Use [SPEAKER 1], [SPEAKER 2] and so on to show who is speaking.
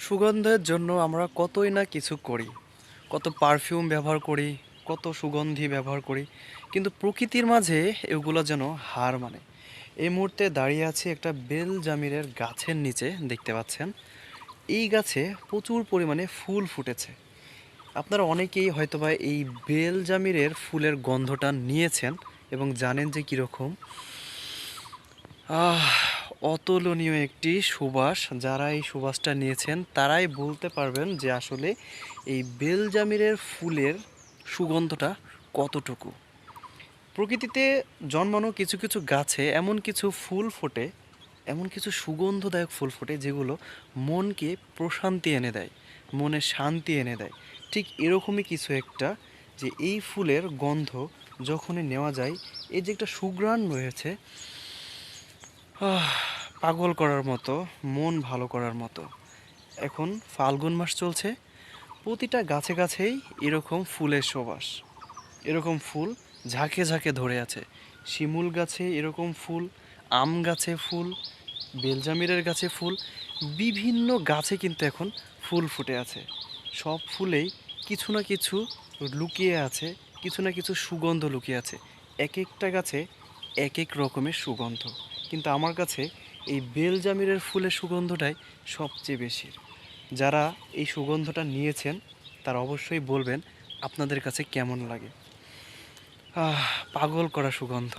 [SPEAKER 1] সুগন্ধের জন্য আমরা কতই না কিছু করি, কত পারফিউম ব্যবহার করি, কত সুগন্ধি ব্যবহার করি, কিন্তু প্রকৃতির মাঝে এগুলো যেন হার মানে। এই মুহূর্তে দাঁড়িয়ে আছি একটা বেল জামিরের গাছের নিচে, দেখতে পাচ্ছেন এই গাছে প্রচুর পরিমাণে ফুল ফুটেছে। আপনারা অনেকেই হয়তোবা এই বেল জামিরের ফুলের গন্ধটা নিয়েছেন এবং জানেন যে কীরকম আহ অতুলনীয় একটি সুবাস। যারা এই সুবাসটা নিয়েছেন তারাই বলতে পারবেন যে আসলে এই বেলজামিরের ফুলের সুগন্ধটা কতটুকু। প্রকৃতিতে জন্মানো কিছু কিছু গাছে এমন কিছু ফুল ফোটে, এমন কিছু সুগন্ধদায়ক ফুল ফোটে যেগুলো মনকে প্রশান্তি এনে দেয়, মনে শান্তি এনে দেয়। ঠিক এরকমই কিছু একটা, যে এই ফুলের গন্ধ যখনই নেওয়া যায়, এই যে একটা সুঘ্রাণ রয়েছে, পাগল করার মতো, মন ভালো করার মতো। এখন ফাল্গুন মাস চলছে, প্রতিটা গাছে গাছেই এরকম ফুলের সুবাস, এরকম ফুল ঝাঁকে ঝাঁকে ধরে আছে। শিমুল গাছে এরকম ফুল, আম গাছে ফুল, বেলজামিরের গাছে ফুল, বিভিন্ন গাছে কিন্তু এখন ফুল ফুটে আছে। সব ফুলেই কিছু না কিছু লুকিয়ে আছে, কিছু না কিছু সুগন্ধ লুকিয়ে আছে। এক একটা গাছে এক এক রকমের সুগন্ধ, কিন্তু আমার কাছে এই বেলজামিরের ফুলের সুগন্ধটাই সবচেয়ে বেশি। যারা এই সুগন্ধটা নিয়েছেন তারা অবশ্যই বলবেন আপনাদের কাছে কেমন লাগে। পাগল করা সুগন্ধ।